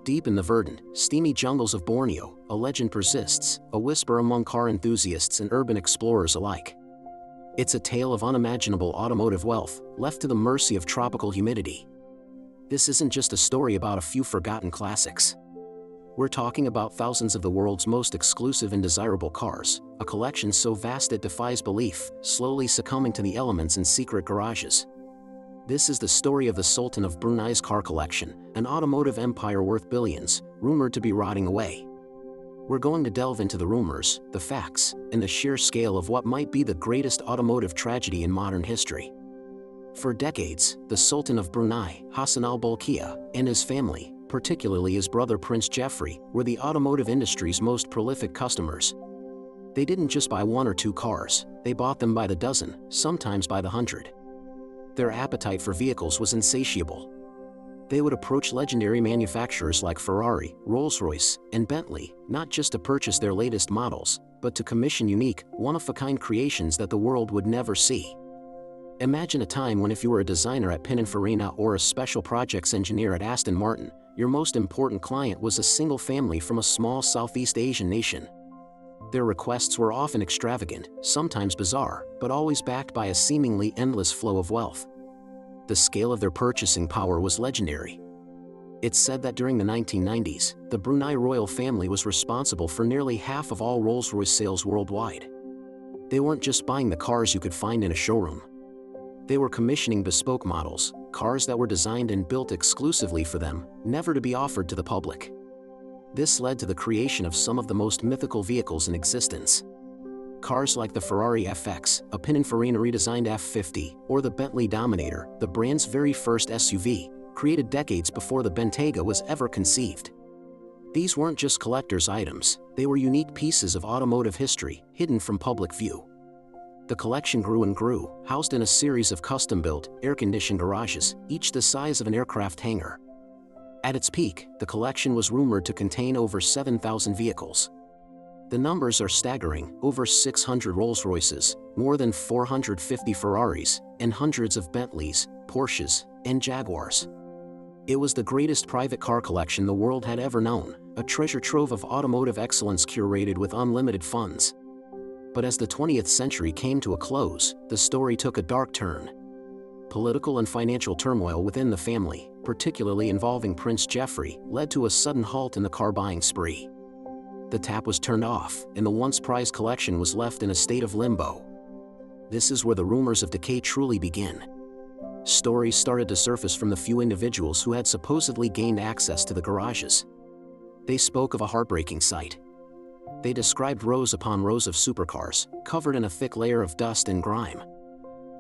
Deep in the verdant, steamy jungles of Borneo, a legend persists, a whisper among car enthusiasts and urban explorers alike. It's a tale of unimaginable automotive wealth, left to the mercy of tropical humidity. This isn't just a story about a few forgotten classics. We're talking about thousands of the world's most exclusive and desirable cars, a collection so vast it defies belief, slowly succumbing to the elements in secret garages. This is the story of the Sultan of Brunei's car collection, an automotive empire worth billions, rumored to be rotting away. We're going to delve into the rumors, the facts, and the sheer scale of what might be the greatest automotive tragedy in modern history. For decades, the Sultan of Brunei, Hassan al-Bolkiah, and his family, particularly his brother Prince Jeffrey, were the automotive industry's most prolific customers. They didn't just buy one or two cars, they bought them by the dozen, sometimes by the hundred. Their appetite for vehicles was insatiable. They would approach legendary manufacturers like Ferrari, Rolls-Royce, and Bentley, not just to purchase their latest models, but to commission unique, one-of-a-kind creations that the world would never see. Imagine a time when if you were a designer at Pininfarina or a special projects engineer at Aston Martin, your most important client was a single family from a small Southeast Asian nation. Their requests were often extravagant, sometimes bizarre, but always backed by a seemingly endless flow of wealth. The scale of their purchasing power was legendary. It's said that during the 1990s, the Brunei royal family was responsible for nearly half of all Rolls-Royce sales worldwide. They weren't just buying the cars you could find in a showroom. They were commissioning bespoke models, cars that were designed and built exclusively for them, never to be offered to the public. This led to the creation of some of the most mythical vehicles in existence. Cars like the Ferrari FX, a Pininfarina redesigned F50, or the Bentley Dominator, the brand's very first SUV, created decades before the Bentayga was ever conceived. These weren't just collector's items, they were unique pieces of automotive history, hidden from public view. The collection grew and grew, housed in a series of custom-built, air-conditioned garages, each the size of an aircraft hangar. At its peak, the collection was rumored to contain over 7,000 vehicles. The numbers are staggering: over 600 Rolls-Royces, more than 450 Ferraris, and hundreds of Bentleys, Porsches, and Jaguars. It was the greatest private car collection the world had ever known, a treasure trove of automotive excellence curated with unlimited funds. But as the 20th century came to a close, the story took a dark turn. Political and financial turmoil within the family, particularly involving Prince Jeffrey, led to a sudden halt in the car-buying spree. The tap was turned off, and the once prized collection was left in a state of limbo. This is where the rumors of decay truly begin. Stories started to surface from the few individuals who had supposedly gained access to the garages. They spoke of a heartbreaking sight. They described rows upon rows of supercars, covered in a thick layer of dust and grime.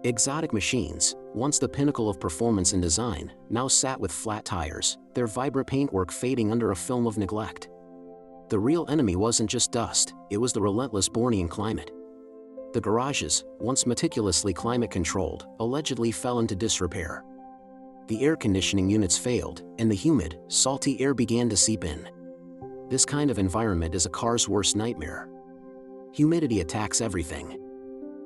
Exotic machines, once the pinnacle of performance and design, now sat with flat tires, their vibrant paintwork fading under a film of neglect. The real enemy wasn't just dust, it was the relentless Bornean climate. The garages, once meticulously climate-controlled, allegedly fell into disrepair. The air conditioning units failed, and the humid, salty air began to seep in. This kind of environment is a car's worst nightmare. Humidity attacks everything.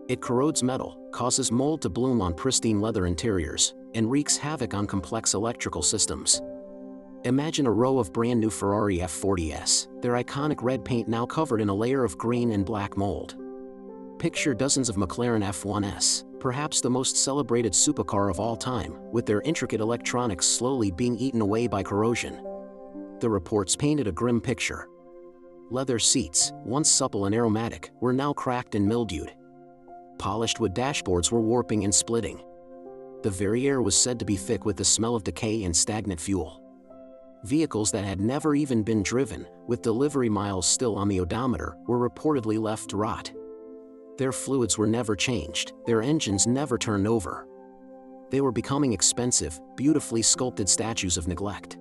It corrodes metal, causes mold to bloom on pristine leather interiors, and wreaks havoc on complex electrical systems. Imagine a row of brand new Ferrari F40s, their iconic red paint now covered in a layer of green and black mold. Picture dozens of McLaren F1s, perhaps the most celebrated supercar of all time, with their intricate electronics slowly being eaten away by corrosion. The reports painted a grim picture. Leather seats, once supple and aromatic, were now cracked and mildewed. Polished wood dashboards were warping and splitting. The very air was said to be thick with the smell of decay and stagnant fuel. Vehicles that had never even been driven, with delivery miles still on the odometer, were reportedly left to rot. Their fluids were never changed, their engines never turned over. They were becoming expensive, beautifully sculpted statues of neglect.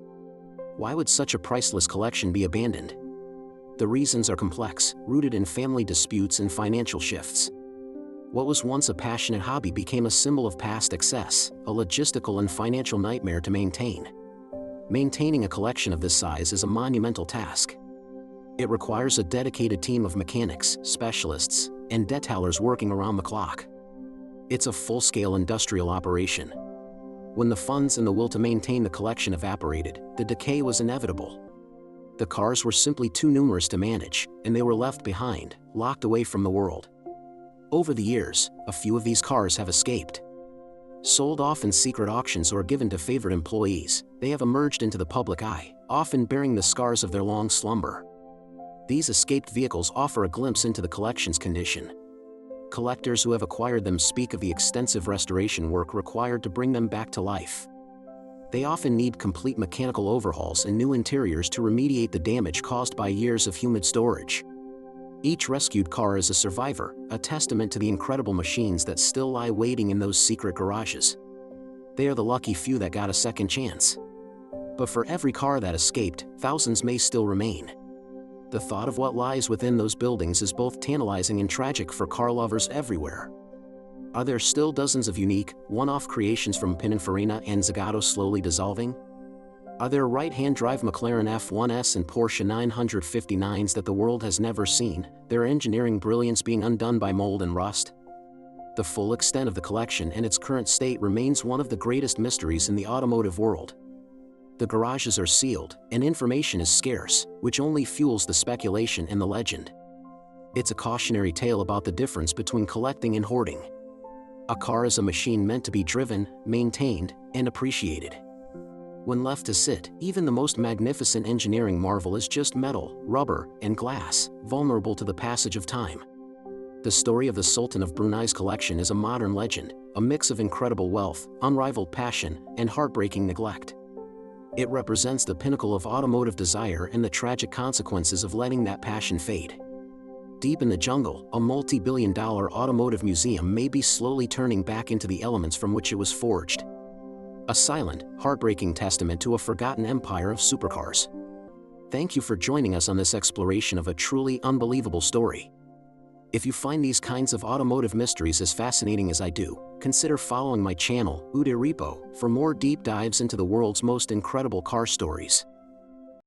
Why would such a priceless collection be abandoned? The reasons are complex, rooted in family disputes and financial shifts. What was once a passionate hobby became a symbol of past excess, a logistical and financial nightmare to maintain. Maintaining a collection of this size is a monumental task. It requires a dedicated team of mechanics, specialists, and detailers working around the clock. It's a full-scale industrial operation. When the funds and the will to maintain the collection evaporated, the decay was inevitable. The cars were simply too numerous to manage, and they were left behind, locked away from the world. Over the years, a few of these cars have escaped. Sold off in secret auctions or given to favorite employees, they have emerged into the public eye, often bearing the scars of their long slumber. These escaped vehicles offer a glimpse into the collection's condition. Collectors who have acquired them speak of the extensive restoration work required to bring them back to life. They often need complete mechanical overhauls and new interiors to remediate the damage caused by years of humid storage. Each rescued car is a survivor, a testament to the incredible machines that still lie waiting in those secret garages. They are the lucky few that got a second chance. But for every car that escaped, thousands may still remain. The thought of what lies within those buildings is both tantalizing and tragic for car lovers everywhere. Are there still dozens of unique, one-off creations from Pininfarina and Zagato slowly dissolving? Are there right-hand drive McLaren F1s and Porsche 959s that the world has never seen, their engineering brilliance being undone by mold and rust? The full extent of the collection and its current state remains one of the greatest mysteries in the automotive world. The garages are sealed, and information is scarce, which only fuels the speculation and the legend. It's a cautionary tale about the difference between collecting and hoarding. A car is a machine meant to be driven, maintained, and appreciated. When left to sit, even the most magnificent engineering marvel is just metal, rubber, and glass, vulnerable to the passage of time. The story of the Sultan of Brunei's collection is a modern legend, a mix of incredible wealth, unrivaled passion, and heartbreaking neglect. It represents the pinnacle of automotive desire and the tragic consequences of letting that passion fade. Deep in the jungle, a multi-billion-dollar automotive museum may be slowly turning back into the elements from which it was forged. A silent, heartbreaking testament to a forgotten empire of supercars. Thank you for joining us on this exploration of a truly unbelievable story. If you find these kinds of automotive mysteries as fascinating as I do, consider following my channel, Ude Repo, for more deep dives into the world's most incredible car stories.